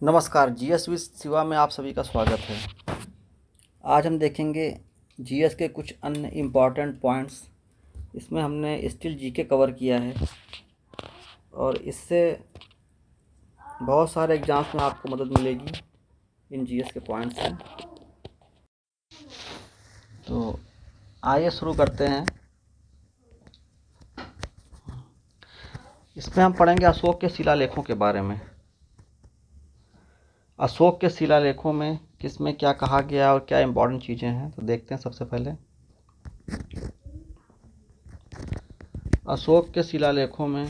नमस्कार, GS with Shiva में आप सभी का स्वागत है। आज हम देखेंगे जीएस के कुछ अन्य इम्पॉर्टेंट पॉइंट्स। इसमें हमने स्टिल जीके कवर किया है और इससे बहुत सारे एग्जाम्स में आपको मदद मिलेगी इन जीएस के पॉइंट्स से। तो आइए शुरू करते हैं। इसमें हम पढ़ेंगे अशोक के शिलालेखों के बारे में। अशोक के शिलालेखों में किसमें क्या कहा गया और क्या इम्पोर्टेंट चीज़ें हैं, तो देखते हैं। सबसे पहले अशोक के शिलालेखों में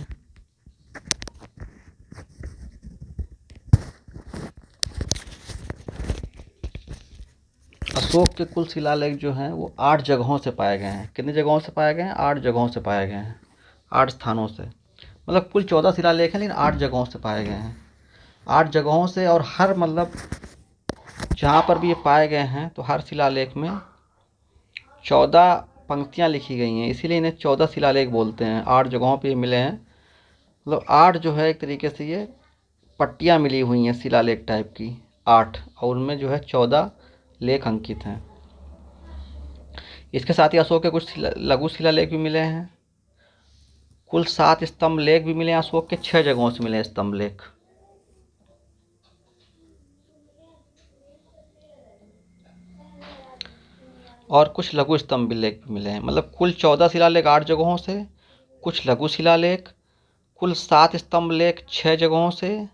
अशोक के कुल शिलालेख जो हैं वो 8 जगहों से पाए गए हैं। कितनी जगहों से पाए गए हैं? 8 जगहों से पाए गए हैं, 8 स्थानों से। मतलब कुल 14 शिलालेख हैं, लेकिन 8 जगहों से पाए गए हैं। 8 जगहों से, और हर जहाँ पर भी ये पाए गए हैं तो हर शिलालेख में 14 पंक्तियाँ लिखी गई हैं, इसीलिए इन्हें 14 शिलालेख बोलते हैं। 8 जगहों पर ये मिले हैं, मतलब 8 जो है एक तरीके से ये पट्टियाँ मिली हुई हैं शिलालेख टाइप की, 8, और उनमें जो है 14 लेख अंकित हैं। इसके साथ ही अशोक के कुछ लघु शिलालेख भी मिले हैं। कुल 7 स्तंभ लेख भी मिले हैं। अशोक के 6 जगहों से मिले स्तंभ लेख। और कुछ लघु स्तंभ लेख भी मिले हैं। मतलब कुल 14 शिलालेख 8 जगहों से, कुछ लघु शिलालेख, कुल 7 स्तंभ लेख 6 जगहों से,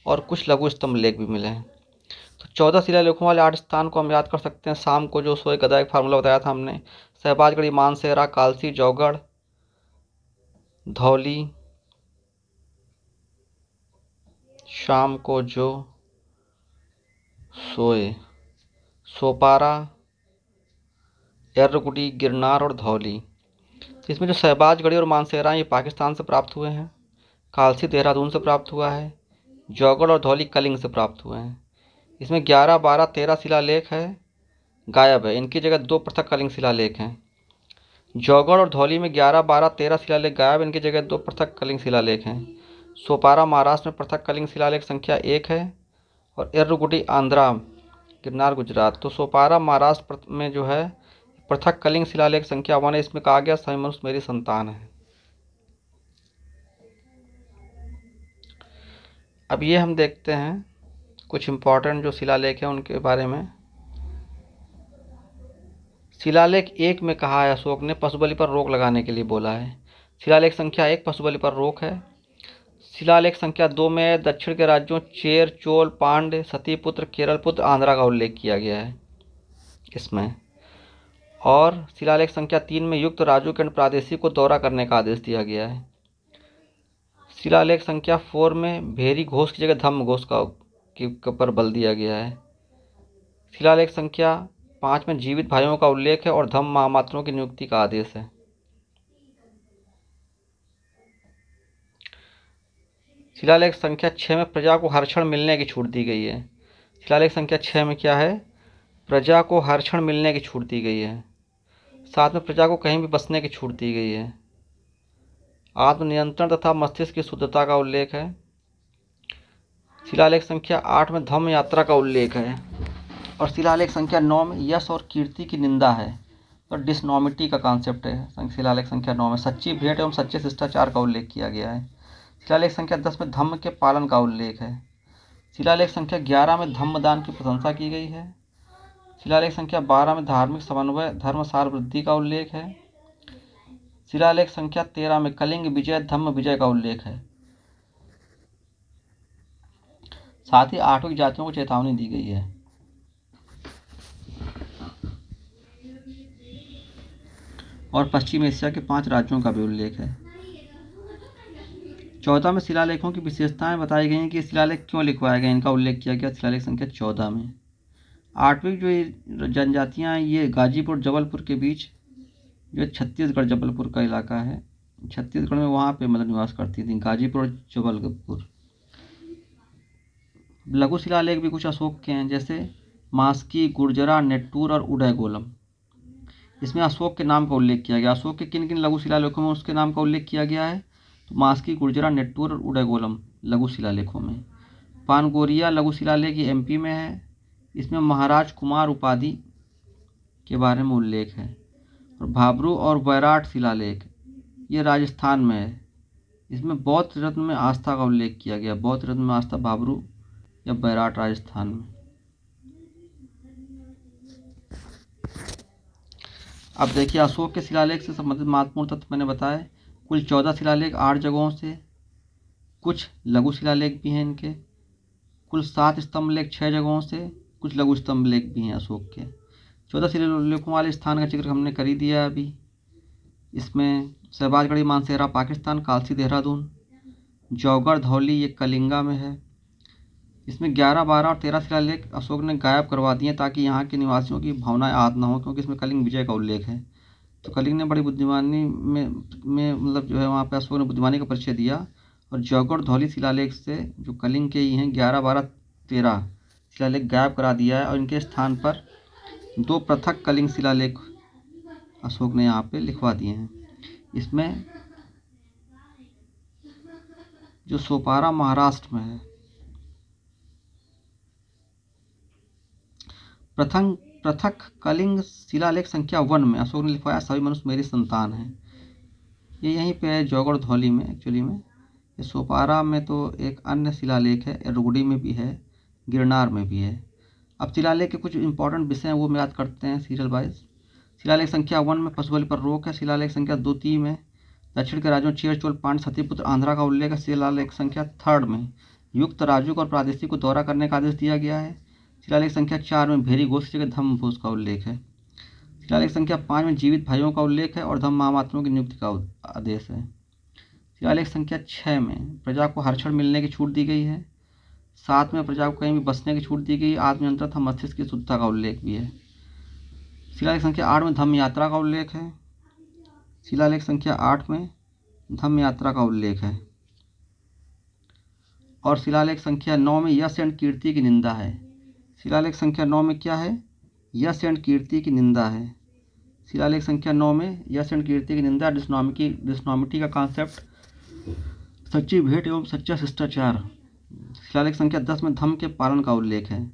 और कुछ लघु स्तंभ लेख भी मिले हैं। तो 14 शिलालेखों वाले 8 स्थान को हम याद कर सकते हैं। शाम को जो सोए गदा एक फार्मूला बताया था हमने, सहबाजगढ़ी, मानसेरा, कालसी, जौगढ़, धौली, शाम को जो सोए, सोपारा, एर्रकुटी, गिरनार और धौली। तो इसमें जो सहबाजगढ़ी और मानसेरा ये पाकिस्तान से प्राप्त हुए हैं, कालसी देहरादून से प्राप्त हुआ है, जौगढ़ और धौली कलिंग से प्राप्त हुए हैं। इसमें 11, 12, 13 शिलालेख है गायब है। इनकी जगह 2 पृथक कलिंग शिलालेख हैं। जौगढ़ और धौली में 11, 12, 13 शिलालेख गायब, इनकी जगह 2 पृथक कलिंग शिलालेख हैं। सोपारा महाराष्ट्र में पृथक कलिंग शिलालेख संख्या 1 है, और एर्रकुटी आंध्रा, गिरनार गुजरात। तो सोपारा महाराष्ट्र में जो है पृथक कलिंग शिलालेख संख्या 1 है। इसमें कहा गया सभी मनुष्य मेरी संतान है। अब ये हम देखते हैं कुछ इम्पोर्टेंट जो शिलालेख हैं उनके बारे में। शिलालेख 1 में कहा है अशोक ने पशुबलि पर रोक लगाने के लिए बोला है। शिलालेख संख्या 1 पशुबलि पर रोक है। शिलालेख संख्या 2 में दक्षिण के राज्यों चेर, चोल, पांड्य, सतीपुत्र, केरलपुत्र, आंध्रा का उल्लेख किया गया है इसमें। और शिलालेख संख्या 3 में युक्त राजू के प्रादेशिक को दौरा करने का आदेश दिया गया है। शिलालेख संख्या 4 में भेरी घोष की जगह धम्म घोष का पर बल दिया गया है। शिलालेख संख्या 5 में जीवित भाइयों का उल्लेख है और धम्म महामात्रों की नियुक्ति का आदेश है। शिलालेख संख्या 6 में प्रजा को हरक्षण मिलने की छूट दी गई है। शिलालेख संख्या 6 में क्या है? प्रजा को हरक्षण मिलने की छूट दी गई है। साथ में प्रजा को कहीं भी बसने की छूट दी गई है। आत्मनियंत्रण तथा मस्तिष्क की शुद्धता का उल्लेख है। शिलालेख संख्या 8 में धम्म यात्रा का उल्लेख है। और शिलालेख संख्या 9 में यश और कीर्ति की निंदा है, तो डिसनॉमिटी का कॉन्सेप्ट है। शिलालेख संख्या 9 में सच्ची भेंट एवं सच्चे शिष्टाचार का उल्लेख किया गया है। शिलालेख संख्या 10 में धम्म के पालन का उल्लेख है। शिलालेख संख्या 11 में धम्मदान की प्रशंसा की गई है। शिलालेख संख्या 12 में धार्मिक समन्वय धर्मसार वृद्धि का उल्लेख है। शिलालेख संख्या 13 में कलिंग विजय धम्म विजय का उल्लेख है। साथ ही 8वीं जातियों को चेतावनी दी गई है। और पश्चिम एशिया के 5 राज्यों का भी उल्लेख है। 14 में शिलालेखों की विशेषताएं बताई गई हैं कि शिलालेख क्यों लिखवाए गए, इनका उल्लेख किया गया शिलालेख संख्या 14 में। 8वीं जो जनजातियां हैं ये गाजीपुर जबलपुर के बीच, जो छत्तीसगढ़ जबलपुर का इलाका है, छत्तीसगढ़ में वहाँ पे मतलब निवास करती थी, गाजीपुर और जबलपुर। लघु शिलालेख भी कुछ अशोक के हैं, जैसे मास्की, गुर्जरा, नेट्टूर और उदयगोलम। इसमें अशोक के नाम का उल्लेख किया गया। अशोक के किन किन लघु शिलालेखों में उसके नाम का उल्लेख किया गया है? तो मास्की, गुर्जरा, नेट्टूर और उदयगोलम लघु शिलालेखों में। पानगोरिया लघु शिलालेख ये एमपी में है, इसमें महाराज कुमार उपाधि के बारे में उल्लेख है। और भाबरू और बैराट शिलालेख ये राजस्थान में है, इसमें बौद्ध रत्न में आस्था का उल्लेख किया गया। बौद्ध रत्न में आस्था भाबरू या बैराट राजस्थान में। अब देखिए अशोक के शिलालेख से संबंधित महत्वपूर्ण तथ्य मैंने बताए। कुल 14 शिलालेख 8 जगहों से, कुछ लघु शिलालेख भी हैं इनके। कुल 7 स्तंभ लेख 6 जगहों से, कुछ लघु स्तंभ लेख भी हैं अशोक के। 14 शिलालेखों वाले स्थान का जिक्र हमने कर ही दिया अभी। इसमें शहबाजगढ़ी मानसेरा पाकिस्तान, कालसी देहरादून, जौगढ़ धौली ये कलिंगा में है। इसमें 11, 12 और 13 शिलालेख अशोक ने गायब करवा दिए ताकि यहाँ के निवासियों की भावनाएं आहत न हो, क्योंकि इसमें कलिंग विजय का उल्लेख है। तो कलिंग ने बड़ी बुद्धिमानी में मतलब जो है वहाँ पे अशोक ने बुद्धिमानी का परिचय दिया। और जौगढ़ धौली शिलालेख से जो कलिंग के ही हैं 11, 12, 13 शिलालेख गायब करा दिया है और इनके स्थान पर 2 पृथक कलिंग शिलालेख अशोक ने यहाँ पे लिखवा दिए हैं। इसमें जो सोपारा महाराष्ट्र में है, पृथक कलिंग शिलालेख संख्या 1 में अशोक ने लिखवाया सभी मनुष्य मेरी संतान है। ये यहीं पे है जौगढ़ धौली में एक्चुअली में। ये सोपारा में तो एक अन्य शिलालेख है, रुगड़ी में भी है, गिरनार में भी है। अब शिलालेख के कुछ इंपॉर्टेंट विषय हैं वो हम याद करते हैं सीरियल वाइज। शिलालेख संख्या 1 में पशुबलि पर रोक है। शिलालेख संख्या 2, 3 में दक्षिण के राज्यों चेर, चोल, पांड्य, सतीपुत्र, आंध्रा का उल्लेख है। शिलालेख संख्या 3 में युक्त राज्यों और प्रादेशिक को दौरा करने का आदेश दिया गया है। शिलालेख संख्या 4 में भेरी घोष के धम्म भोज का उल्लेख है। शिलालेख संख्या 5 में जीवित भाइयों का उल्लेख है और धम्म महामात्रों की नियुक्ति का आदेश है। शिलालेख संख्या 6 में प्रजा को हर क्षण मिलने की छूट दी गई है। 7 में प्रजा को कहीं भी बसने की छूट दी गई। आत्मनियंत्रण तथा मस्तिष्क की शुद्धता का उल्लेख भी है। शिलालेख संख्या 8 में धम्म यात्रा का उल्लेख है। शिलालेख संख्या 8 में धम्म यात्रा का उल्लेख है। और शिलालेख संख्या 9 में यश एंड कीर्ति की निंदा है। शिलालेख संख्या 9 में क्या है? यश एंड कीर्ति की निंदा है। शिलालेख संख्या 9 में यश एंड कीर्ति की निंदा, डिस्नॉमिटी का कॉन्सेप्ट, सच्ची भेंट एवं सच्चा शिष्टाचार। शिलालेख संख्या 10 में धम्म के पालन का उल्लेख है।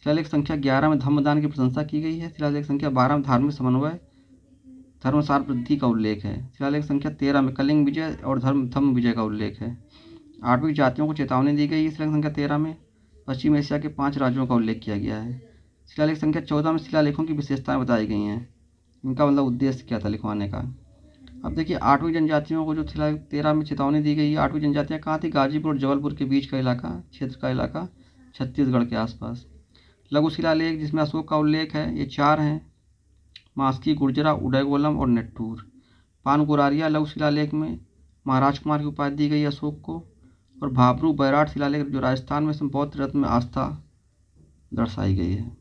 शिलालेख संख्या 11 में धम्मदान की प्रशंसा की गई है। शिलालेख संख्या 12 में धार्मिक समन्वय, धर्मसार वृद्धि का उल्लेख है। शिलालेख संख्या 13 में कलिंग विजय और धम्म विजय का उल्लेख है। आठवीं जातियों को चेतावनी दी गई है। शिलालेख संख्या 13 में पश्चिम एशिया के 5 राज्यों का उल्लेख किया गया है। शिलालेख संख्या 14 में शिलालेखों की विशेषताएं बताई गई हैं, इनका मतलब उद्देश्य क्या था लिखवाने का। अब देखिए 8वीं जनजातियों को जो शिलालेख 13 में चेतावनी दी गई है, 8वीं जनजातियाँ कहाँ थी? गाजीपुर और जबलपुर के बीच का इलाका, क्षेत्र का इलाका, छत्तीसगढ़ के आसपास। लघु शिलालेख जिसमें अशोक का उल्लेख है ये 4 हैं: मास्की, गुर्जरा, उदयगोलम और नेट्टूर। पानगोरारिया लघु शिलालेख में महाराज कुमार की उपाधि दी गई अशोक को। और भाबरू बैराट शिलालेख जो राजस्थान में, इसमें बौद्ध रत्न में आस्था दर्शाई गई है।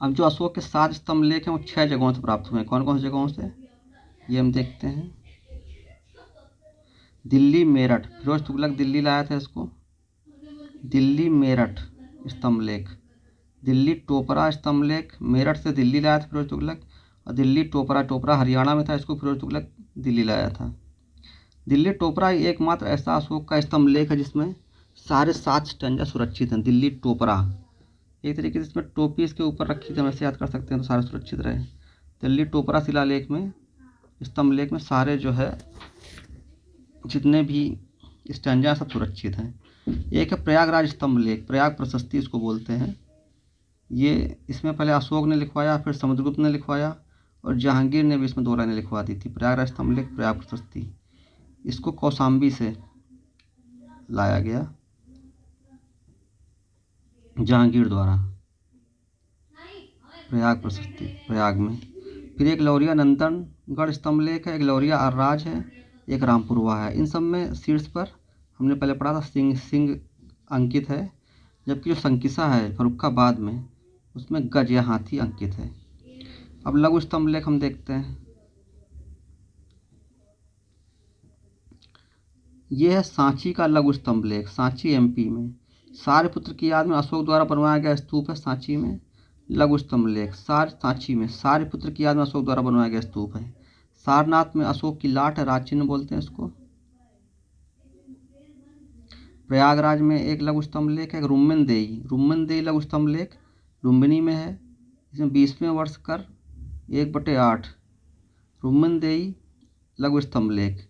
अब जो अशोक के 7 स्तंभ लेख हैं वो 6 जगहों से प्राप्त हुए हैं। कौन कौन सी जगहों से ये हम देखते हैं। दिल्ली, मेरठ, फिरोज तुगलक दिल्ली लाया था इसको। दिल्ली मेरठ स्तंभ लेख। दिल्ली टोपरा स्तंभ लेख मेरठ से दिल्ली लाया था फिरोज तुगलक। और दिल्ली टोपरा हरियाणा में था, इसको फिरोज तुगलक दिल्ली लाया था। दिल्ली टोपरा एकमात्र ऐसा अशोक का स्तंभ लेख है जिसमें सारे 7 स्टैंजा सुरक्षित हैं। दिल्ली टोपरा एक तरीके से इसमें टोपी इसके ऊपर रखी थी, हम ऐसे याद कर सकते हैं तो सारे सुरक्षित रहे। दिल्ली टोपरा शिलालेख में, स्तंभ लेख में सारे जो है जितने भी स्टैंजा सब सुरक्षित हैं। एक है प्रयागराज स्तंभ लेख, प्रयाग प्रशस्ति इसको बोलते हैं। ये इसमें पहले अशोक ने लिखवाया, फिर समुद्रगुप्त ने लिखवाया और जहांगीर ने भी इसमें 2 लाइनें लिखवा दी थी। प्रयागराज स्तंभ लेख, प्रयाग प्रशस्ति, इसको कौशाम्बी से लाया गया जहांगीर द्वारा, प्रयाग प्रशस्ति प्रयाग में। फिर एक लौरिया नंदनगढ़ स्तंभ लेख है, एक लौरिया अर्राज है, एक रामपुरवा है। इन सब में शीर्ष पर हमने पहले पढ़ा था सिंह अंकित है, जबकि जो संकिसा है फर्रुखाबाद में उसमें गज या हाथी अंकित है। अब लघु स्तंभ लेख हम देखते हैं। ये है सांची का लघु स्तंभ लेख, सांची एमपी में। सार्यपुत्र की याद में अशोक द्वारा बनवाया गया स्तूप है सांची में लघु स्तंभ लेख। सांची में सार्यपुत्र की याद में अशोक द्वारा बनवाया गया स्तूप है। सारनाथ में अशोक की लाट है, राज चिन्ह बोलते हैं इसको। प्रयागराज में एक लघु स्तंभ लेख है रुम्मनदेई लघु स्तंभ लेख लुम्बिनी में है। इसमें 20वें वर्ष कर 1/8 रुम्मनदेई लघु स्तंभ लेख।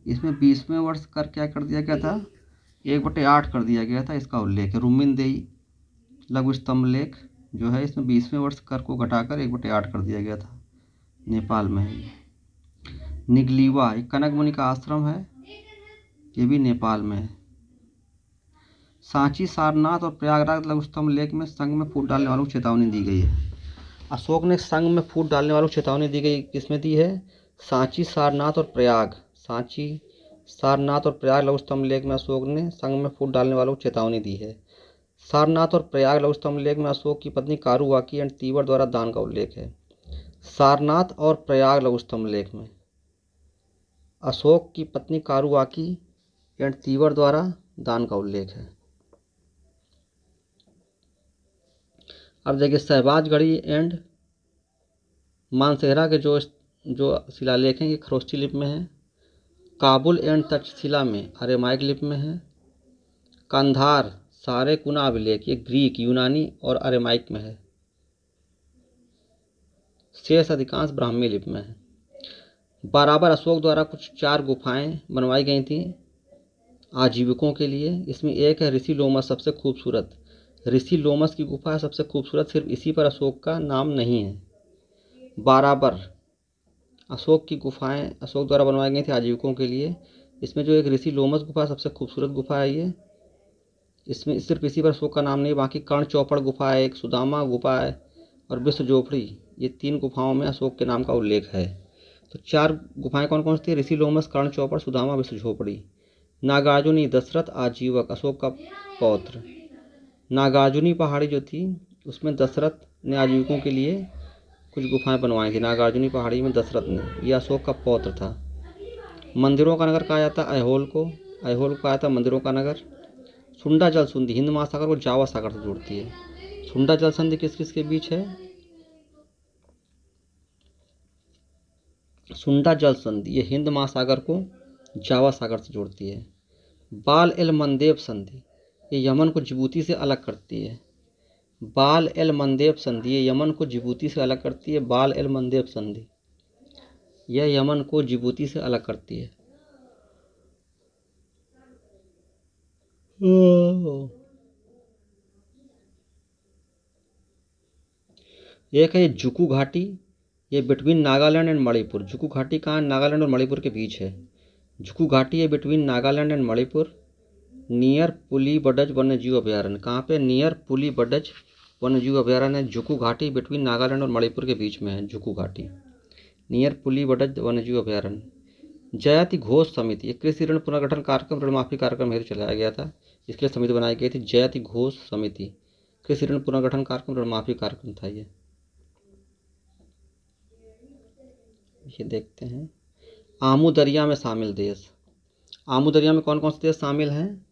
इसमें 20वें वर्ष कर क्या कर दिया गया था, 1/8 कर दिया गया था, इसका उल्लेख है। रुम्मनदेई लघु स्तंभ लेख जो है इसमें 20वें वर्ष कर को घटाकर 1/8 कर दिया गया था, नेपाल में है। निगलीवा एक कनक मुनि का आश्रम है, ये भी नेपाल में है। सांची, सारनाथ और प्रयागराज लघु स्तंभ लेख में संघ में फूट डालने वालों को चेतावनी दी गई है। अशोक ने संघ में फूट डालने वालों को चेतावनी दी गई, किसमें दी है, सांची, सारनाथ और प्रयाग। सांची, सारनाथ और प्रयाग लघु स्तंभ लेख में अशोक ने संघ में फूट डालने वालों को चेतावनी दी है। सारनाथ और प्रयाग लघु स्तंभ लेख में अशोक की पत्नी कारुवाकी एंड तीवर द्वारा दान का उल्लेख है। सारनाथ और प्रयाग लघु स्तंभ लेख में अशोक की पत्नी कारुवाकी एंड तीवर द्वारा दान का उल्लेख है। अब देखिए शहबाजगढ़ी एंड मानसेहरा के जो शिलालेख हैं ये खरोष्ठी लिपि में है। काबुल एंड तक्षशिला में अरेमाइक लिपि में है। कंधार सारे कुना अभिलेख ये ग्रीक, यूनानी और अरेमाइक में है। शेष अधिकांश ब्राह्मी लिपि में है। बराबर अशोक द्वारा कुछ 4 गुफाएं बनवाई गई थी आजीविकों के लिए। इसमें एक है ऋषि लोमस, सबसे खूबसूरत। ऋषि लोमस की गुफा है सबसे खूबसूरत, सिर्फ इसी पर अशोक का नाम नहीं है। बराबर अशोक की गुफाएं अशोक द्वारा बनवाई गई थी आजीविकों के लिए। इसमें जो एक ऋषि लोमस गुफा सबसे खूबसूरत गुफा है ये, इसमें सिर्फ इसी पर अशोक का नाम नहीं, बाकी कर्ण चौपड़ गुफा है, एक सुदामा गुफा है और विश्व झोपड़ी, ये 3 गुफाओं में अशोक के नाम का उल्लेख है। तो 4 गुफाएं कौन कौन सी थी, ऋषि लोमस, कर्ण चौपड़, सुदामा, विश्व झोपड़ी। नागार्जुनी दशरथ आजीवक अशोक का पौत्र। नागार्जुनी पहाड़ी जो थी उसमें दशरथ ने आजीविकों के लिए कुछ गुफाएं बनवाई थी। नागार्जुनी पहाड़ी में दशरथ ने, यह अशोक का पौत्र था। मंदिरों का नगर कहा जाता है ऐहोल को कहा जाता है मंदिरों का नगर। सुंडा जल संधि हिंद महासागर को जावा सागर से जोड़ती है। सुंडा जल संधि किस किस के बीच है, सुंडा जल संधि ये हिंद महासागर को जावा सागर से जोड़ती है। बाल एल मंदेब संधि ये यमन को जिबूती से अलग करती है। बाल एल मंदेब संधि ये यमन को जिबूती से अलग करती है। बाल एल मंदेब संधि यह यमन को जिबूती से अलग करती है। एक है जुकू घाटी, ये बिटवीन नागालैंड एंड मणिपुर। जुकू घाटी कहाँ, नागालैंड और मणिपुर के बीच है। जुकू घाटी है between Nagaland and Manipur, near Pulie Badze वन्यजीव अभयारण्य। कहाँ पे, नियर पुली बडज वन्यजीव अभयारण्य। जुकू घाटी बिटवीन नागालैंड और मणिपुर के बीच में है जुकू घाटी, नियर पुली बडज वन्यजीव अभयारण्य। जयति घोष समिति, कृषि ऋण पुनर्गठन कार्यक्रम, ऋण माफी कार्यक्रम हेतु चलाया गया था, इसके लिए समिति बनाई गई थी। जयति घोष समिति, कृषि ऋण पुनर्गठन कार्यक्रम, ऋण माफी कार्यक्रम था ये देखते हैं। आमू दरिया में शामिल देश, आमू दरिया में कौन कौन से देश शामिल हैं,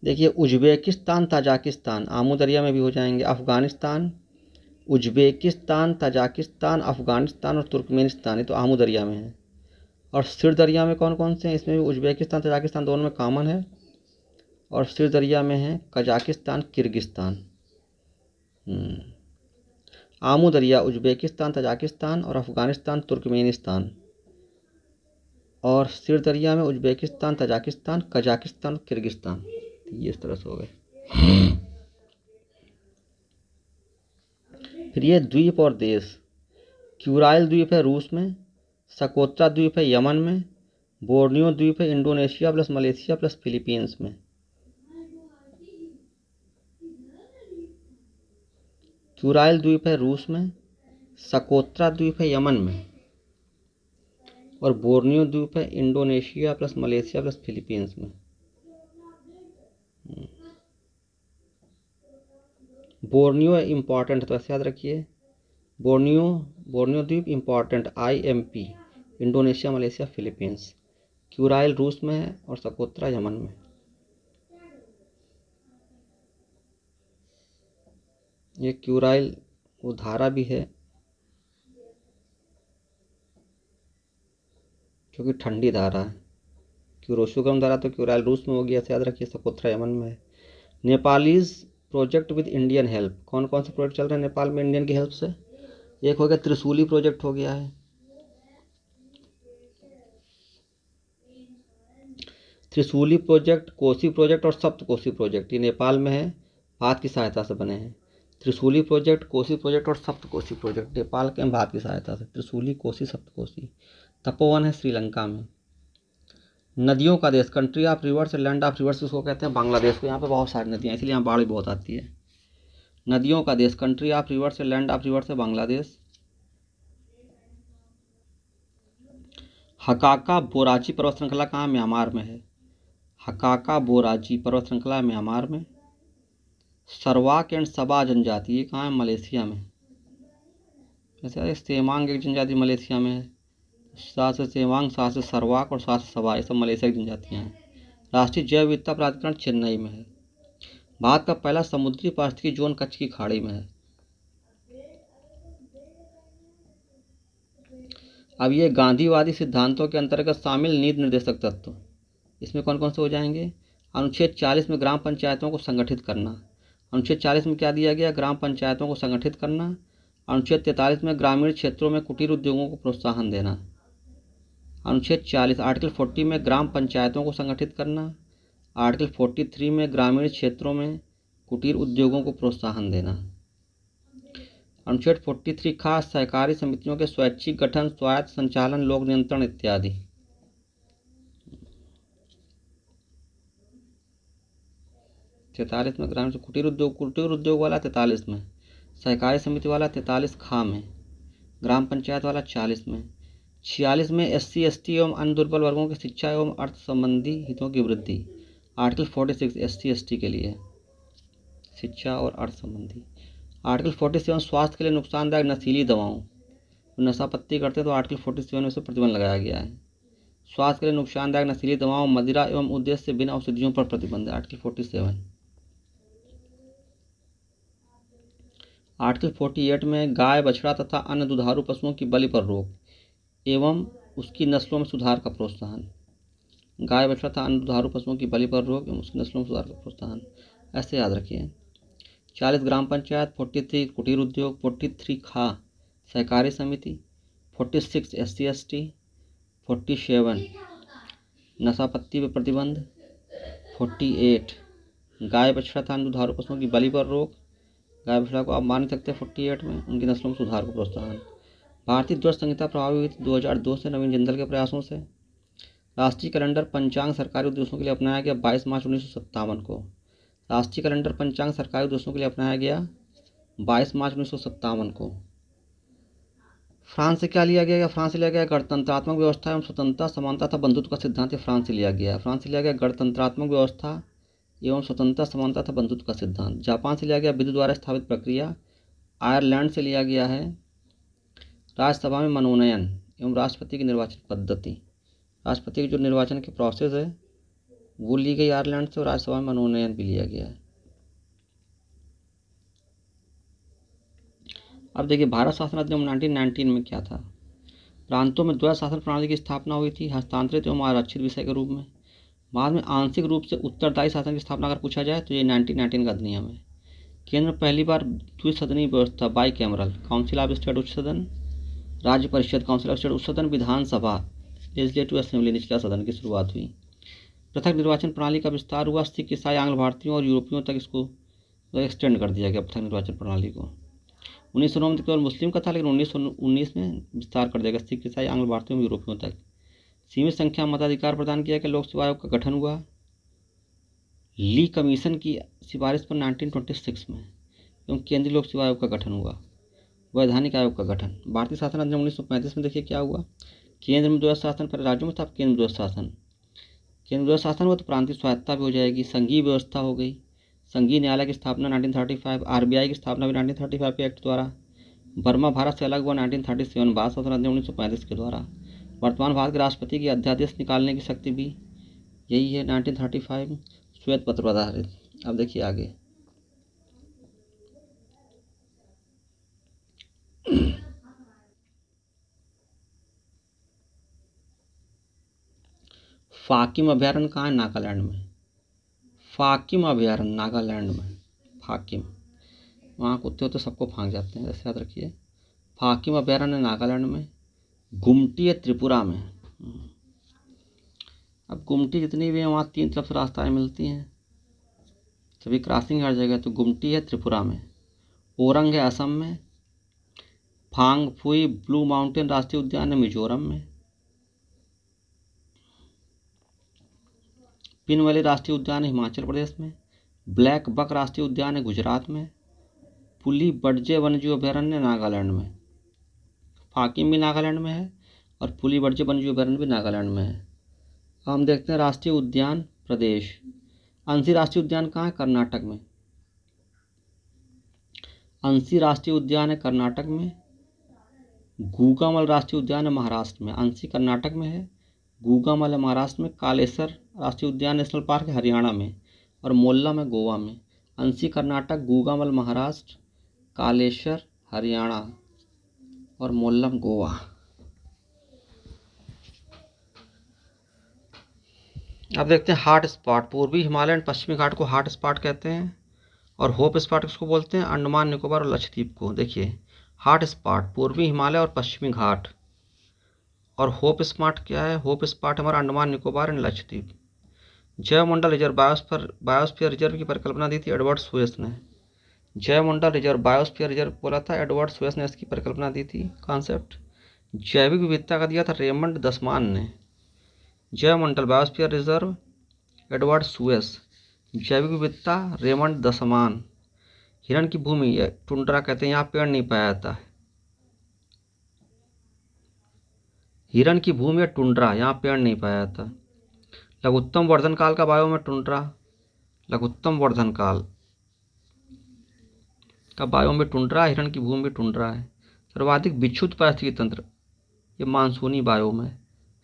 देखिए उज्बेकिस्तान, ताजिकिस्तान आमू दरिया में भी हो जाएंगे। अफगानिस्तान, उज्बेकिस्तान, ताजिकिस्तान, अफगानिस्तान और तुर्कमेनिस्तान, ये तो आमू दरिया में है। और सिर दरिया में कौन कौन से हैं, इसमें भी उज्बेकिस्तान, ताजिकिस्तान दोनों में कॉमन है। और सिर दरिया में है कजाकिस्तान, किर्गिस्तान। आमू दरिया उज्बेकिस्तान, ताजिकिस्तान और अफगानिस्तान, तुर्कमेनिस्तान। और सिर दरिया में उज्बेकिस्तान, ताजिकिस्तान, कजाकिस्तान और किर्गिस्तान। ये इस तरह से हो गए। फिर ये द्वीप और देश, क्यूराइल द्वीप है रूस में, सकोत्रा द्वीप है यमन में, बोर्नियो द्वीप है Indonesia plus Malaysia plus Philippines में। क्यूराइल द्वीप है रूस में, सकोत्रा द्वीप है यमन में और बोर्नियो द्वीप है Indonesia plus Malaysia plus Philippines में। बोर्नियो इम्पॉर्टेंट, तो ऐसे याद रखिए, बोर्नियो द्वीप important, IMP, Indonesia, Malaysia, Philippines. Kuril रूस में है और सकोत्रा यमन में। ये क्यूराइल वो धारा भी है जो कि ठंडी धारा है। क्यूरोशु गर्म धारा तो क्यूराइल रूस में होगी, ऐसे याद रखिए। सकोत्रा यमन में है। Nepalese project with Indian help, कौन कौन से प्रोजेक्ट चल रहे हैं नेपाल में इंडियन की हेल्प से? एक हो गया त्रिशूली प्रोजेक्ट हो गया है, त्रिशूली प्रोजेक्ट, कोसी प्रोजेक्ट और सप्तकोसी प्रोजेक्ट, ये नेपाल में है, भारत की सहायता से बने हैं। त्रिशूली प्रोजेक्ट, कोसी प्रोजेक्ट और सप्तकोसी प्रोजेक्ट नेपाल के भारत की सहायता से। त्रिशूली, कोसी, सप्तकोसी। तपोवन है श्रीलंका में। नदियों का देश, country of reverse, land of reverse इसको कहते हैं बांग्लादेश को। यहाँ पे बहुत सारी नदियाँ, इसलिए यहाँ बाढ़ भी बहुत आती है। नदियों का देश, country of reverse, land of reverse है बांग्लादेश। हकाका बोराची पर्वत श्रृंखला कहाँ? म्यांमार में है। हकाका बोराची पर्वत श्रृंखला म्यांमार में। सरवाक एंड सबा जनजाति ये कहाँ है? मलेशिया में। जैसे सेमांग एक जनजाति मलेशिया में है, साथ से सेमांग, साथ से सरवाक और साथ से सबा, ये सब मलेशिया की जनजातियाँ हैं। राष्ट्रीय जैव विविधता प्राधिकरण चेन्नई में है। भारत का पहला समुद्री पारिस्थितिकी जोन कच्छ की खाड़ी में है। अब ये गांधीवादी सिद्धांतों के अंतर्गत शामिल नीति निर्देशक तत्व, इसमें कौन कौन से हो जाएंगे? अनुच्छेद 40 में ग्राम पंचायतों को संगठित करना। अनुच्छेद 40 में क्या दिया गया? ग्राम पंचायतों को संगठित करना। अनुच्छेद 43 में ग्रामीण क्षेत्रों में कुटीर उद्योगों को प्रोत्साहन देना। अनुच्छेद 40 आर्टिकल 40 में ग्राम पंचायतों को संगठित करना। आर्टिकल 43 में ग्रामीण क्षेत्रों में कुटीर उद्योगों को प्रोत्साहन देना। अनुच्छेद 43 खास सहकारी समितियों के स्वैच्छिक गठन, स्वायत्त संचालन, लोक नियंत्रण इत्यादि। तैतालीस में ग्रामीण कुटीर उद्योग वाला 43 में, सहकारी समिति वाला 43 खा में, ग्राम पंचायत वाला 40 में। 46 में SC ST एवं अन्य दुर्बल वर्गों की शिक्षा एवं अर्थ संबंधी हितों की वृद्धि। आर्टिकल 46 SC ST के लिए शिक्षा और अर्थ संबंधी। आर्टिकल 47 स्वास्थ्य के लिए नुकसानदायक नशीली दवाओं, नशा पत्ती करते तो आर्टिकल 47 में से प्रतिबंध लगाया गया है। स्वास्थ्य के लिए नुकसानदायक नशीली दवाओं, मदिरा एवं उद्देश्य से बिना औषधियों पर प्रतिबंध, आर्टिकल 47। आर्टिकल 48 में गाय, बछड़ा तथा अन्य दुधारू पशुओं की बलि पर रोक एवं उसकी नस्लों में सुधार का प्रोत्साहन। गाय, बछड़ा तथा अन्य दुधारू पशुओं की बलि पर रोक एवं उसकी नस्लों में सुधार का प्रोत्साहन, ऐसे याद रखिए। 40 ग्राम पंचायत, 43 कुटीर उद्योग, 43 खा सहकारी समिति, 46 SC ST, 47 नशा पत्ती पर प्रतिबंध, 48 गाय, बछड़ा तथा अन्य दुधारू पशुओं की बलि पर रोक, गाय बछड़ा को आप मान नहीं सकते 48 में, उनकी नस्लों में सुधार को प्रोत्साहन। भारतीय ध्वज संहिता प्रभावी हुई 2002 से नवीन जिंदल के प्रयासों से। राष्ट्रीय कैलेंडर पंचांग सरकारी उद्देश्यों के लिए अपनाया गया 22 मार्च 1957 को। राष्ट्रीय कैलेंडर पंचांग सरकारी उद्देश्यों के लिए अपनाया गया 22 मार्च 1957 को। फ्रांस से क्या लिया गया? फ्रांस से लिया गया गणतंत्रात्मक व्यवस्था एवं स्वतंत्रता, समानता तथा बंधुत्व का सिद्धांत, फ्रांस से लिया गया। फ्रांस से लिया गया गणतंत्रात्मक व्यवस्था एवं स्वतंत्रता, समानता तथा बंधुत्व का सिद्धांत। जापान से लिया गया विधि द्वारा स्थापित प्रक्रिया। आयरलैंड से लिया गया है राज्यसभा में मनोनयन एवं राष्ट्रपति की निर्वाचन पद्धति। राष्ट्रपति की जो निर्वाचन की प्रोसेस है वो ली गई आयरलैंड से, और राज्यसभा में मनोनयन भी लिया गया है। अब देखिए भारत शासन अधिनियम 1919 में क्या था? प्रांतों में द्वैध शासन प्रणाली की स्थापना हुई थी, हस्तांतरित एवं आरक्षित विषय के रूप में। बाद में आंशिक रूप से उत्तरदायी शासन की स्थापना अगर पूछा जाए तो ये 1919 का अधिनियम है। केंद्र में पहली बार द्विसदनीय व्यवस्था, by cameral, council of state उच्च सदन, राज्य परिषद काउंसिल ऑफ स्टेट उच्च सदन, विधानसभा लेजिस्लेटिव असेंबली निचला सदन की शुरुआत हुई। पृथक निर्वाचन प्रणाली का विस्तार हुआ, सिख, ईसाई, आंग्ल भारतीयों और यूरोपियों तक इसको एक्सटेंड कर दिया गया पृथक निर्वाचन प्रणाली को। 1909 में केवल मुस्लिम का था, लेकिन 1919 में विस्तार कर दिया गया सिख, ईसाई, आंग्ल भारतीयों और यूरोपियों तक। सीमित संख्या मताधिकार प्रदान किया गया, लोक सेवा आयोग का गठन हुआ ली कमीशन की सिफारिश पर 1926 में, एवं केंद्रीय लोक सेवा आयोग का गठन हुआ, वैधानिक आयोग का गठन। भारतीय शासन अधिनियम 1935 में देखिए क्या हुआ, केंद्र में द्वैध शासन, पर राज्यों में था केंद्र में द्वैध शासन। केंद्र में द्वैध शासन हुआ तो प्रांतीय स्वायत्तता भी हो जाएगी, संघीय व्यवस्था हो गई, संघीय न्यायालय की स्थापना 1935, RBI की स्थापना भी 1935 के एक्ट द्वारा। बर्मा भारत से अलग हुआ 1937 भारत शासन अधिनियम 1935 के द्वारा। वर्तमान भारत के राष्ट्रपति की अध्यादेश निकालने की शक्ति भी यही है 1935 श्वेत पत्र पर आधारित। अब देखिए आगे। फाकिम अभयारण्य कहाँ है? नागालैंड में। फाकिम अभयारण्य नागालैंड में। फाकिम, वहाँ कुत्ते होते सबको फांक जाते हैं, ऐसे याद रखिए। फाकिम अभयारण्य नागालैंड में। गुमटी है त्रिपुरा में। अब गुमटी जितनी भी है वहाँ 3 तरफ से रास्ताएं मिलती हैं, सभी क्रॉसिंग हर जगह। तो गुमटी है त्रिपुरा में। ओरंग है असम में। फांगफुई ब्लू माउंटेन राष्ट्रीय उद्यान है मिजोरम में। पिन वैली राष्ट्रीय उद्यान है हिमाचल प्रदेश में। ब्लैक बक राष्ट्रीय उद्यान है गुजरात में। पुली बड़जे वन्यजीव अभयारण्य नागालैंड में। फाकिम भी नागालैंड में है और पुली बड़जे वन्यजीव अभयारण्य भी नागालैंड में है। अब हम देखते हैं राष्ट्रीय उद्यान प्रदेश। अंशी राष्ट्रीय उद्यान कहाँ है? कर्नाटक में। अंशी राष्ट्रीय उद्यान है कर्नाटक में। गूगामल राष्ट्रीय उद्यान है महाराष्ट्र में। अंशी कर्नाटक में है, गूगामल है महाराष्ट्र में। कालेसर राष्ट्रीय उद्यान नेशनल पार्क है हरियाणा में और मोल्लम है गोवा में। अंशी कर्नाटक, गूगामल महाराष्ट्र, कालेश्वर हरियाणा और मोल्लम गोवा। अब देखते हैं हॉट स्पॉट। पूर्वी हिमालय एंड पश्चिमी घाट को हॉट स्पॉट कहते हैं और होप स्पॉट किसको बोलते हैं? अंडमान निकोबार और लक्षद्वीप को। देखिए हॉट स्पॉट पूर्वी हिमालय और पश्चिमी घाट, और होप स्पॉट क्या है? होप स्पॉट हमारा अंडमान निकोबार एंड लक्षद्वीप। जैवमंडल रिजर्व बायोस्फीयर रिजर्व की परिकल्पना दी थी एडवर्ड सुएस ने। जैवमंडल रिजर्व बायोस्फीयर रिजर्व बोला था एडवर्ड सुएस ने, इसकी परिकल्पना दी थी। कॉन्सेप्ट जैविक विविधता का दिया था रेमंड दसमान ने। जैवमंडल बायोस्फीयर रिजर्व एडवर्ड सुएस, जैविक विविधता रेमंड दसमान। हिरण की भूमि है टुंड्रा कहते हैं, यहाँ पेड़ नहीं पाया जाता है। हिरण की भूमि है टुंड्रा, यहाँ पेड़ नहीं पाया जाता। लघुत्तम वर्धन काल का बायोम है टुंड्रा। लघुत्तम वर्धन काल का बायोम में टुंड्रा, हिरण की भूमि में टुंड्रा है। सर्वाधिक विक्षुब्ध पारिस्थितिकी तंत्र ये मानसूनी बायोम है।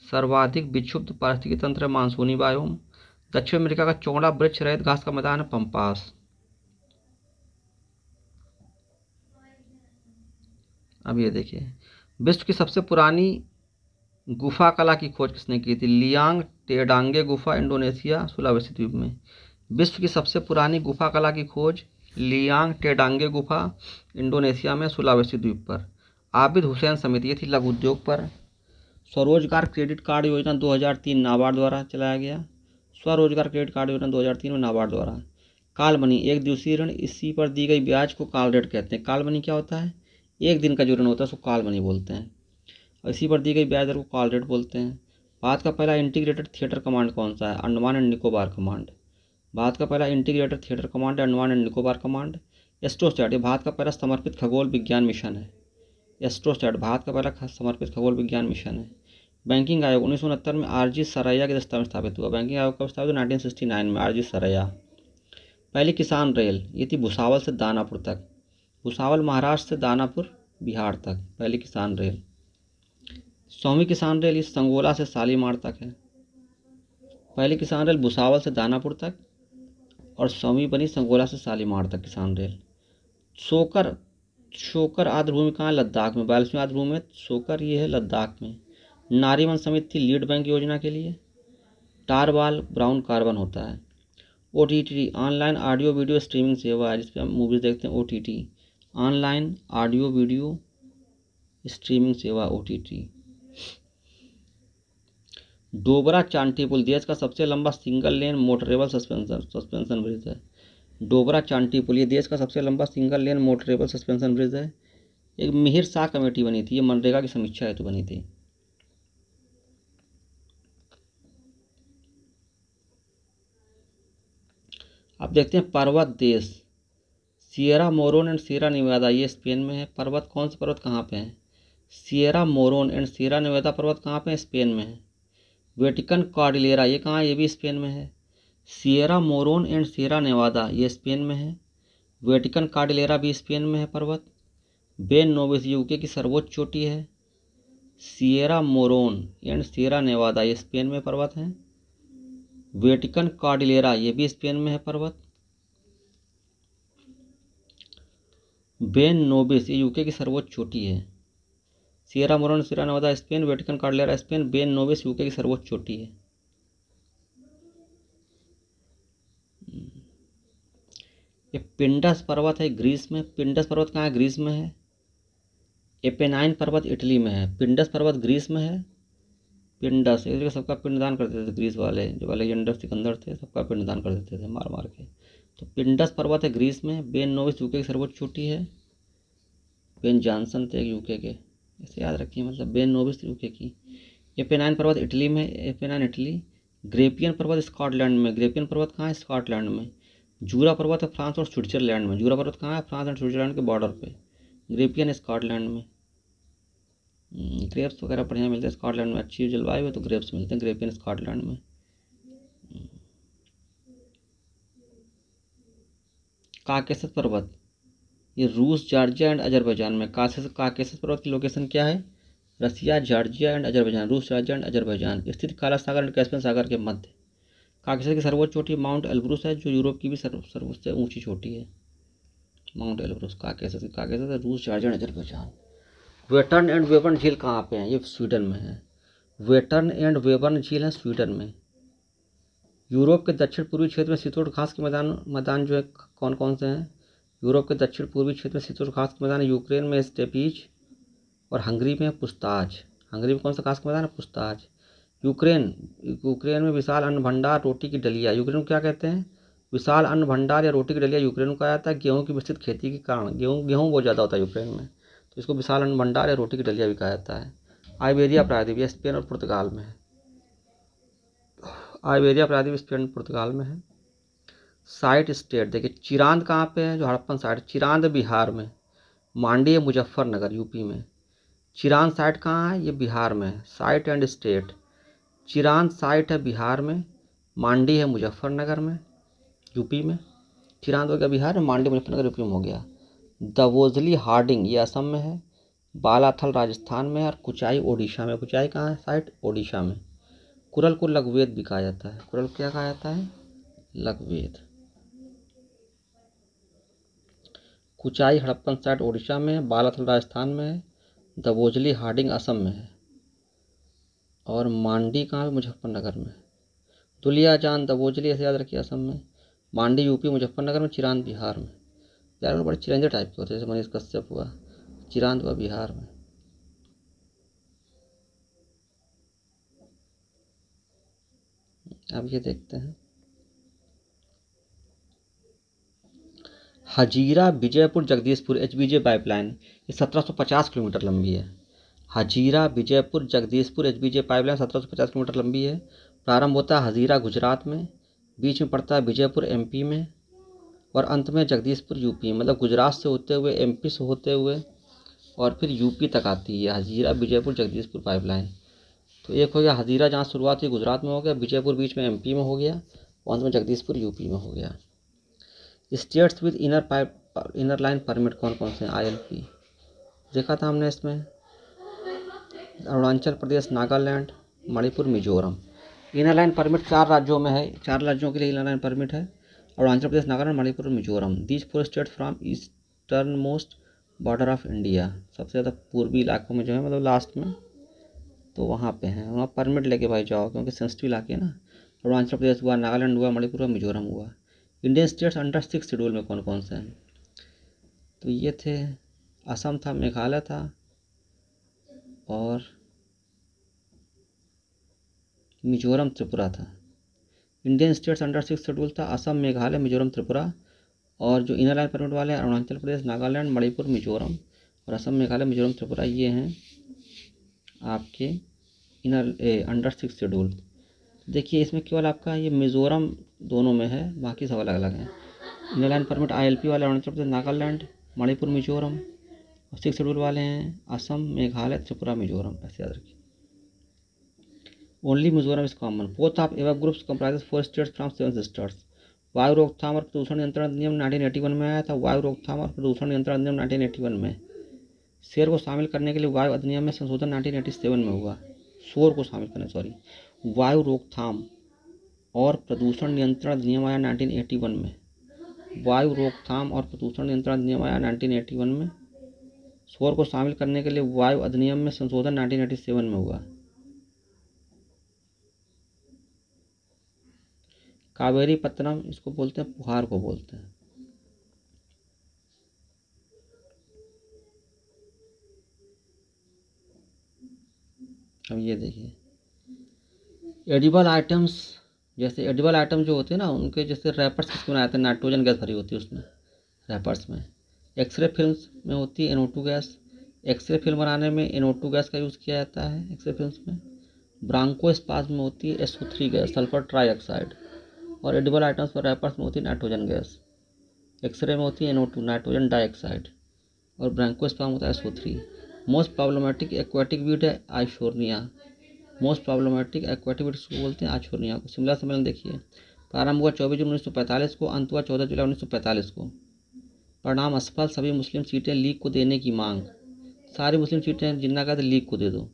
सर्वाधिक विक्षुब्ध पारिस्थितिकी तंत्र है मानसूनी बायोम। दक्षिण अमेरिका का चौड़ा वृक्ष रहित घास का मैदान है पंपास। अब ये देखिए विश्व की सबसे पुरानी गुफा कला की खोज किसने की थी? लियांग टेडांगे गुफा इंडोनेशिया सुलावेसी द्वीप में। विश्व की सबसे पुरानी गुफा कला की खोज लियांग टेडांगे गुफा इंडोनेशिया में सुलावेसी द्वीप पर। आबिद हुसैन समिति, ये थी लघु उद्योग पर। स्वरोजगार क्रेडिट कार्ड योजना 2003 नाबार्ड द्वारा चलाया गया। स्वरोजगार क्रेडिट कार्ड योजना 2003 में नाबार्ड द्वारा। काल मनी एक दिवसीय ऋण, इसी पर दी गई ब्याज को काल रेट कहते हैं। काल मनी क्या होता है? एक दिन का जो ऋण होता है उसको काल मनी बोलते हैं और इसी पर दी गई ब्याज दर को काल रेट बोलते हैं। भारत का पहला इंटीग्रेटेड थिएटर कमांड कौन सा है? Andaman and Nicobar command. भारत का पहला इंटीग्रेटेड थिएटर कमांड है Andaman and Nicobar command. AstroSat ये भारत का पहला समर्पित खगोल विज्ञान मिशन है। एस्ट्रोसैट भारत का पहला समर्पित खगोल विज्ञान मिशन है। बैंकिंग आयोग 1969 में आरजी सरैया के दस्ता में स्थापित हुआ। बैंकिंग आयोग कब स्थापित हुआ? 1969 में आरजी सरैया। पहली किसान रेल ये थी भुसावल से दानापुर तक। भुसावल महाराष्ट्र से दानापुर बिहार तक पहली किसान रेल। 100वीं किसान रेल इस संगोला से शालीमार तक है। पहली किसान रेल भुसावल से दानापुर तक और 100वीं बनी संगोला से शालीमार तक किसान रेल। शोकर आर्द्रभूमि कहाँ है? लद्दाख में। 42वीं आर्द्रभूमि में शोकर ये है लद्दाख में। नारीवन समिति थी लीड बैंक योजना के लिए। टारवाल ब्राउन कार्बन होता है। OTT online audio video streaming सेवा है जिसपे हम मूवीज देखते हैं। OTT online audio video streaming सेवा OTT। डोबरा चांटी पुल देश का सबसे लंबा single lane motorable suspension bridge है। डोबरा चांटी पुल ये देश का सबसे लंबा single lane motorable suspension bridge है। एक मिहिर शाह कमेटी बनी थी, ये मनरेगा की समीक्षा हेतु बनी थी। अब देखते हैं पर्वत देश। Sierra Morena and Sierra Nevada ये स्पेन में है। पर्वत कौन से पर्वत कहाँ पे हैं? Sierra Morena and Sierra Nevada पर्वत कहाँ पे हैं? स्पेन में है। वेटिकन कॉर्डिलेरा ये कहाँ है? ये भी स्पेन में है। Sierra Morena and Sierra Nevada ये स्पेन में है। वेटिकन कॉर्डिलेरा भी स्पेन में है पर्वत। बेन नोविस यूके की सर्वोच्च चोटी है। Sierra moron and Sierra Newada ये स्पेन में पर्वत हैं। वेटिकन कॉर्डिलेरा ये भी स्पेन में है पर्वत। बेन नोबिस ये यूके की सर्वोच्च चोटी है। सिएरा मोरोन Sierra Nevada Spain, Vatican Cordillera Spain, Ben Nevis UK की सर्वोच्च चोटी है। ये पिंडस पर्वत है ग्रीस में। पिंडस पर्वत कहाँ है? ग्रीस में है। एपेनाइन पर्वत इटली में है। पिंडस पर्वत ग्रीस में है। पिंडस एक जगह सबका पिंडदान कर देते थे ग्रीस वाले, जो अलेक्जेंडर सिकंदर थे सबका पिंडदान कर देते थे मार मार के। तो पिंडस पर्वत है ग्रीस में। बेन नोबिस यूके की सर्वोच्च चोटी है। बेन जॉनसन थे यूके के, इसे याद रखिए, मतलब बेन नोबिस यूके की। एपेनाइन पर्वत इटली में, एपेनाइन इटली। ग्रेपियन पर्वत स्कॉटलैंड में। ग्रेपियन पर्वत कहाँ है? स्कॉटलैंड में। जूरा पर्वत है फ्रांस और स्विट्जरलैंड में। जूरा पर्वत कहाँ है? फ्रांस एंड स्विट्जरलैंड के बॉर्डर पे। ग्रेपियन स्कॉटलैंड में। ग्रेप्स वगैरह बढ़िया मिलते हैं स्कॉटलैंड में, अच्छी जलवायु है तो ग्रेप्स मिलते हैं ग्रेपियन स्कॉटलैंड में। काकेशस पर्वत ये रूस, जॉर्जिया एंड अजरबैजान में। काकेशस पर्वत की लोकेशन क्या है? रसिया, जॉर्जिया एंड अजरबैजान। रूस, जॉर्जिया एंड अजरबैजान स्थित काला सागर एंड कैस्पियन सागर के मध्य। काकेशस की सर्वोच्च चोटी माउंट एल्ब्रुस है, जो यूरोप की भी सबसे ऊंची चोटी है। माउंट एल्ब्रुस काकेशस है, रूस, Georgia and Azerbaijan. Vättern and Vänern झील कहाँ पे है? ये स्वीडन में है। वेटर्न एंड वेबर्न झील है स्वीडन में। यूरोप के दक्षिण पूर्वी क्षेत्र में शीतोष्ण घास के मैदान जो है कौन कौन से हैं? यूरोप के दक्षिण पूर्वी क्षेत्र में शीतोष्ण घास के मैदान है। यूक्रेन में स्टेपीज और हंगरी में पुस्ताज। हंगरी में कौन सा घास का मैदान है? पुस्ताज। यूक्रेन में विशाल अन्न भंडार, रोटी की डलिया। यूक्रेन को क्या कहते हैं? विशाल अन्न भंडार या रोटी की डलिया यूक्रेन को कहा जाता है। गेहूं की विस्तृत खेती के कारण गेहूं बहुत ज़्यादा होता है यूक्रेन में, तो इसको विशाल अन्न भंडार या रोटी की डलिया भी कहा जाता है। आइबेरिया प्रायद्वीप ये स्पेन और पुर्तगाल में है। आइबेरिया प्रायद्वीप स्पेन पुर्तगाल में है। साइट स्टेट देखिए, चिरांद कहाँ पे है? जो हड़प्पन साइट, चिरांद बिहार में। मांडी है मुजफ्फरनगर यूपी में। चिरांद साइट कहाँ है? ये बिहार में है। Site and state, Chirand site है बिहार में, मांडी है मुजफ्फरनगर में यूपी में। चिरांद हो गया बिहार में, मांडी मुजफ्फरनगर यूपी में हो गया। दवोजली हार्डिंग ये असम में है। बालाथल राजस्थान में और कुचाई ओडिशा में। कुचाई कहाँ है? साइट ओडिशा में। कुरल को लघुवेद भी कहा जाता है। कुरल क्या कहा जाता है? लघुवेद। कुचाई हड़प्पन साइट ओडिशा में है, बालाथल राजस्थान में है, दबोजली हार्डिंग असम में है, और मांडी कहाँ है? मुजफ्फरनगर में। दुलियाजान दबोजली ऐसे याद रखिए असम में, मांडी यूपी, मुजफ्फरनगर में, चिरांद बिहार में। यार बड़े चिरंजे टाइप के होते हैं, जैसे मनीष कश्यप हुआ, चिरांद हुआ बिहार में। अब ये देखते हैं, हजीरा विजयपुर जगदीशपुर HBJ पाइपलाइन ये 1750 किलोमीटर लंबी है। Hazira Vijaypur Jagdishpur HBJ pipeline 1750 kilometre लंबी है। प्रारंभ होता है हजीरा गुजरात में, बीच में पड़ता है विजयपुर MP में, और अंत में जगदीशपुर यूपी, मतलब गुजरात से होते हुए MP से होते हुए और फिर यूपी तक आती है हजीरा विजयपुर जगदीशपुर पाइपलाइन। तो एक हो गया हजीरा, जहाँ शुरुआत हुई गुजरात में हो गया, विजयपुर बीच में MP में हो गया, और अंत में जगदीशपुर यूपी में हो गया। States with inner line permit कौन कौन से हैं? ILP देखा था हमने इसमें, Arunachal Pradesh, Nagaland, Manipur, Mizoram. Inner line permit 4 राज्यों में है, 4 राज्यों के लिए इनर लाइन परमिट है, Arunachal Pradesh, Nagaland, Manipur, Mizoram. These 4 states from eastern most border of India, सबसे ज़्यादा पूर्वी इलाकों में जो है, मतलब लास्ट में, तो वहाँ पे हैं, वहाँ परमिट लेके भाई जाओ, क्योंकि सेंसिटिव इलाके हैं ना। अरुणाचल प्रदेश हुआ, नागालैंड हुआ, मणिपुर हुआ, मिजोरम हुआ। इंडियन स्टेट्स अंडर 6 शेड्यूल में कौन कौन से हैं? तो ये थे, असम था, मेघालय था, और मिजोरम, त्रिपुरा था। इंडियन स्टेट्स अंडर 6 शेड्यूल था असम, मेघालय, मिजोरम, त्रिपुरा, और जो इनर लाइन परमिट वाले हैं अरुणाचल प्रदेश, नागालैंड, मणिपुर, मिजोरम, और असम, मेघालय, मिजोरम, त्रिपुरा, ये हैं आपके अंडर 6 शेड्यूल। देखिए इसमें केवल आपका ये मिजोरम दोनों में है, बाकी सब अलग अलग हैं। इनर लाइन परमिट ILP वाले अरुणाचल प्रदेश, नागालैंड, मणिपुर, मिजोरम, और 6 शेड्यूल वाले हैं असम, मेघालय, त्रिपुरा, मिजोरम, ऐसे याद रखिए। Only Mizoram is common. Both of above groups comprises 4 states from 7 sisters. वायु रोकथाम और प्रदूषण नियंत्रण अधिनियम 1981 में आया था। वायु रोकथाम और प्रदूषण नियंत्रण अधिनियम 1981 में शेर को शामिल करने के लिए वायु अधिनियम में संशोधन 1987 में हुआ। शोर को शामिल करने, सॉरी, वायु रोकथाम और प्रदूषण नियंत्रण अधिनियम आया 1981 में। वायु रोकथाम और प्रदूषण नियंत्रण अधिनियम आया 1981 में। शोर को शामिल करने के लिए वायु अधिनियम में संशोधन 1987 में हुआ। कावेरी पत्तनम, इसको बोलते हैं फुहार को बोलते हैं। अब ये देखिए, एडिबल आइटम्स, जैसे एडिबल आइटम जो होते हैं ना, उनके जैसे रैपर्स किसके बनाए जाते हैं, नाइट्रोजन गैस भरी होती है उसमें, रैपर्स में। एक्सरे फिल्म्स में होती है NO2 गैस। एक्सरे फिल्म बनाने में NO2 गैस का यूज़ किया जाता है एक्सरे फिल्म्स में। ब्रांकोस्पाज में होती है SO3 गैस, सल्फर ट्राईऑक्साइड। और एडिबल आइटम्स पर रैपर्स में होती है नाइट्रोजन गैस। एक्सरे में होती है NO2, नाइट्रोजन डाइऑक्साइड। और ब्रांकोस्पाज में होता है SO3। Most problematic aquatic weed है आइशोर्निया। मोस्ट प्रॉब्लमेटिक एक्वाटिक वीड को बोलते हैं आइशोर्निया को। शिमला सम्मेलन देखिए, प्रारंभ हुआ 24 जून 1945 को, अंत हुआ 14 जुलाई 1945 को। परिणाम असफल, सभी मुस्लिम सीटें लीग को देने की मांग। सारी मुस्लिम सीटें जिन्ना कहते लीग को दे दो।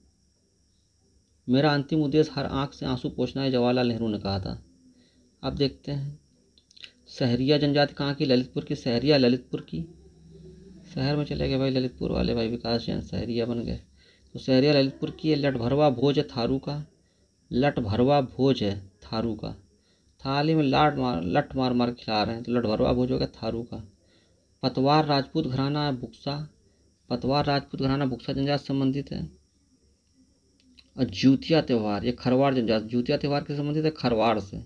मेरा अंतिम उद्देश्य हर आंख से आंसू पोंछना है, जवाहरलाल नेहरू ने कहा था। अब देखते हैं, सहरिया जनजाति कहाँ की, ललितपुर की। सहरिया ललितपुर की, शहर में चले गए भाई ललितपुर वाले, भाई विकास जैन सहरिया बन गए। तो सहरिया ललितपुर की है। लठभरवा भोज है थारू का। लठभरवा भोज है थारू का। थाली में लठ मार मार खिला रहे हैं, तो लठभरवा भोज हो गया थारू का। पतवार राजपूत घराना है बुक्सा। पतवार राजपूत घराना बुक्सा जनजाति संबंधित है। और जूतिया त्यौहार, ये खरवाड़ जनजाति, जूतिया त्यौहार के संबंधित है खरवाड़ से।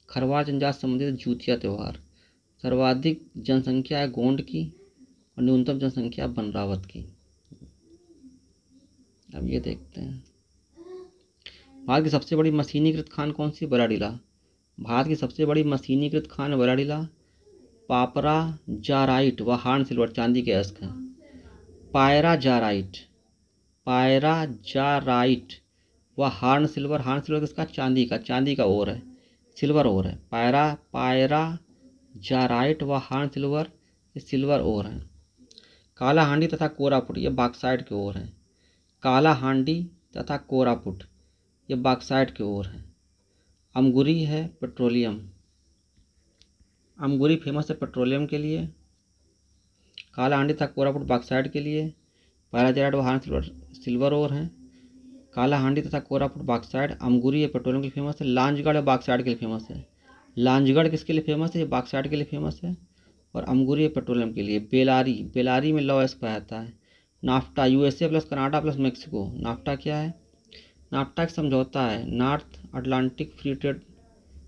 खरवाड़ जनजाति संबंधित है जूतिया त्यौहार। सर्वाधिक जनसंख्या है गोंड की और न्यूनतम जनसंख्या बनरावत की। अब ये देखते हैं, भारत की सबसे बड़ी मशीनीकृत खान कौन सी, बराडीला। भारत की सबसे बड़ी मशीनीकृत खान बराडीला। पापरा जाराइट व हार्न सिल्वर चांदी के अयस्क हैं। पायरा जाराइट, पायरा जाराइट व हार्न सिल्वर किसका, चांदी का, चांदी का ओर है, सिल्वर ओर है। पायरा जाराइट व हार्न सिल्वर ओर है। काला हांडी तथा कोरापुट, ये बॉक्साइट की ओर है। काला हांडी तथा कोरापुट ये बॉक्साइट की ओर है। अमगुरी है पेट्रोलियम, अमगुरी फेमस है पेट्रोलियम के लिए। काला हांडी तथा कोरापुट बॉक्साइट के लिए। पैराजाइट व हार्न सिल्वर ओर है। काला हांडी तथा कोरापुट बॉक्साइट, अमगुरी है पेट्रोलियम के लिए फेमस है। लांजगढ़ बॉक्साइट के लिए फेमस है। लांजगढ़ किसके लिए फेमस है, ये बॉक्साइट के लिए फेमस है। और अमगुरी है पेट्रोलियम के लिए। बेलारी, बेलारी में लॉ पाया जाता है। NAFTA, USA plus Canada plus Mexico. NAFTA क्या है, नाफ्टा एक समझौता है, north Atlantic free trade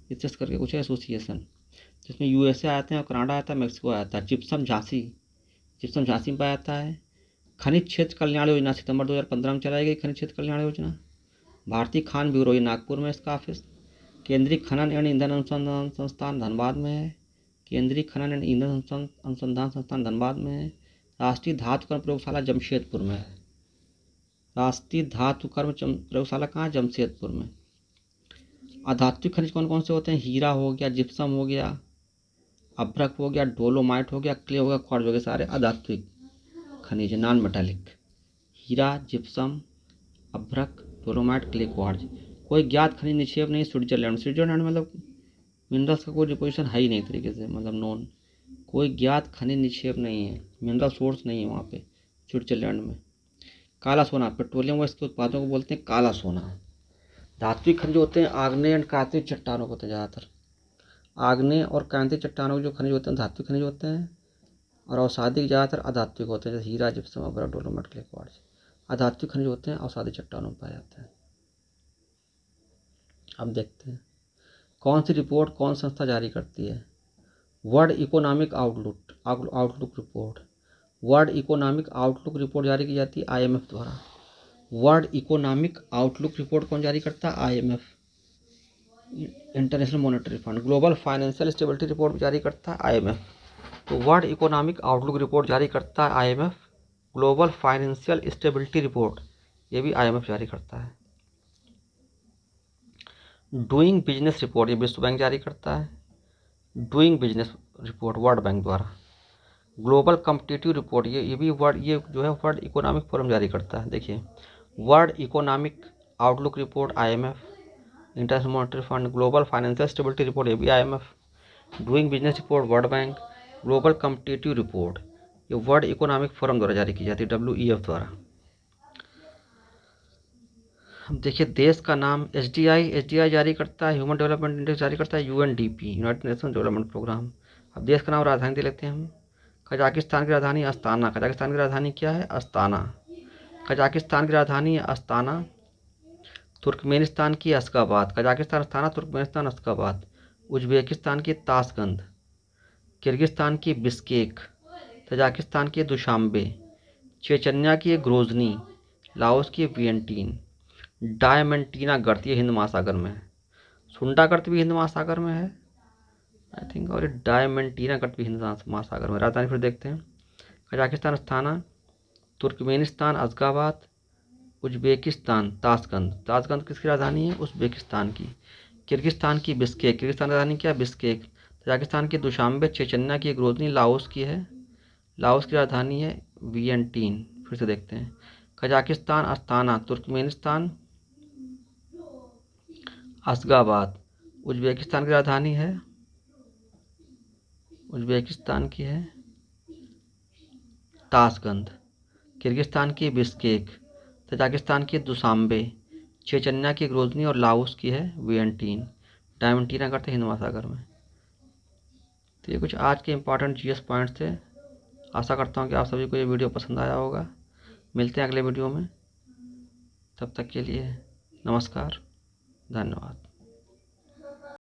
discuss करके कुछ एसोसिएशन, जिसमें USA आते हैं और कनाडा आता है, मेक्सिको आता है। जिप्सम झांसी, जिप्सम झांसी में पाया जाता है। खनिज क्षेत्र कल्याण योजना सितंबर 2015 में चलाई गई, खनिज क्षेत्र कल्याण योजना। भारतीय खान ब्यूरो, ये नागपुर में इसका ऑफिस। केंद्रीय खनन एवं ईंधन अनुसंधान संस्थान धनबाद में है। केंद्रीय खनन एवं ईंधन अनुसंधान संस्थान धनबाद में है। राष्ट्रीय धातुकर्म प्रयोगशाला जमशेदपुर में है। राष्ट्रीय धातुकर्म प्रयोगशाला कहाँ है, जमशेदपुर में। अधात्विक खनिज कौन कौन से होते हैं, हीरा हो गया, जिप्सम हो गया, अभ्रक हो गया, डोलोमाइट हो गया, क्ले हो गया, क्वार्ट्ज हो गया, सारे अधात्विक खनिज है, नॉन मेटालिक। हीरा, जिप्सम, अभ्रक, डोलोमाइट, क्ले, क्वार्ट्ज। कोई ज्ञात खनिज निक्षेप नहीं स्विट्जरलैंड। स्विट्जरलैंड मतलब मिनरल्स का कोई डिपोजिशन है ही नहीं तरीके से, मतलब नॉन, कोई ज्ञात खनिज निक्षेप नहीं है, मिनरल सोर्स नहीं है वहाँ पे स्विट्जरलैंड में। काला सोना, पेट्रोलियम व इसके उत्पादों को बोलते हैं काला सोना। धात्विक खनिज होते हैं आग्नेय एंड कांतिज चट्टानों होते हैं ज़्यादातर। आग्नेय और कांतिज चट्टानों के जो खनिज होते हैं धात्विक खनिज होते हैं। और औषाधिक ज़्यादातर अधात्विक होते हैं, जैसे हीरा, जिप्सम, अभ्रक, डोलोमाइट, क्ले, क्वार्ट्ज। अधात्विक खनिज होते हैं औषाधिक चट्टानों में पाए जाते हैं। अब देखते हैं, कौन सी रिपोर्ट कौन संस्था जारी करती है। World economic outlook report. World economic outlook report जारी की जाती है IMF द्वारा। वर्ल्ड इकोनॉमिक आउटलुक रिपोर्ट कौन जारी करता है, IMF, international monetary fund. Global financial stability report भी जारी करता है IMF। तो वर्ल्ड इकोनॉमिक आउटलुक रिपोर्ट जारी करता है IMF। Global financial stability report ये भी IMF जारी करता है। डूइंग बिजनेस रिपोर्ट ये विश्व बैंक जारी करता है। Doing business report world bank द्वारा। ग्लोबल कॉम्पिटिटिव रिपोर्ट, ये भी वर्ल्ड, ये जो है वर्ल्ड इकोनॉमिक फोरम जारी करता है। देखिए, world economic outlook report IMF, international monetary fund, global financial stability report ये भी IMF, doing business report world bank, global competitive report ये वर्ल्ड इकोनॉमिक फोरम द्वारा जारी की जाती है, WEF द्वारा। अब देखिए, देश का नाम SDI जारी करता है, ह्यूमन डेवलपमेंट इंडेक्स जारी करता है UNDP, United Nation Development Programme. अब देश का नाम, राजधानी दे लेते हैं हम। कजाकिस्तान की राजधानी अस्ताना। कजाकिस्तान की राजधानी क्या है? अस्ताना। कजाकिस्तान की राजधानी है अस्ताना। तुर्कमेनिस्तान की Ashgabat. Kazakhstan Astana, Turkmenistan Ashgabat. Uzbekistan की ताशकंद। किर्गिस्तान की बिश्केक। तजाकिस्तान की दुशांबे। चेचन्या की ग्रोजनी। लाओस की वियंटीन। डायमंटीना गर्त ये हिंद महासागर में है। सुंडा गर्त भी हिंद महासागर में है आई थिंक, और ये डायमंटीना गर्त भी हिंद महासागर में। राजधानी फिर देखते हैं। Kazakhstan Astana, Turkmenistan Ashgabat, Uzbekistan Tashkent. Tashkent किसकी राजधानी है? उज्बेकिस्तान की। किर्गिस्तान की बिश्केक। किर्गिस्तान की राजधानी क्या है? बिश्केक। तजाकिस्तान की दुशांबे। चेचन्या की ग्रोजनी। लाओस की है, लाओस की राजधानी है वियंटीन। फिर से देखते हैं। Kazakhstan Astana, Turkmenistan Ashgabat. Uzbekistan की राजधानी है, उज्बेकिस्तान की है ताशकंद। किर्गिस्तान की बिश्केक। तजाकिस्तान की दुशांबे। चेचन्या की ग्रोजनी और लाओस की है वियंटीन। डायमंटीना करते हिंद महासागर में। तो ये कुछ आज के इंपॉर्टेंट GS पॉइंट्स थे। आशा करता हूँ कि आप सभी को ये वीडियो पसंद आया होगा। मिलते हैं अगले वीडियो में, तब तक के लिए नमस्कार, धन्यवाद।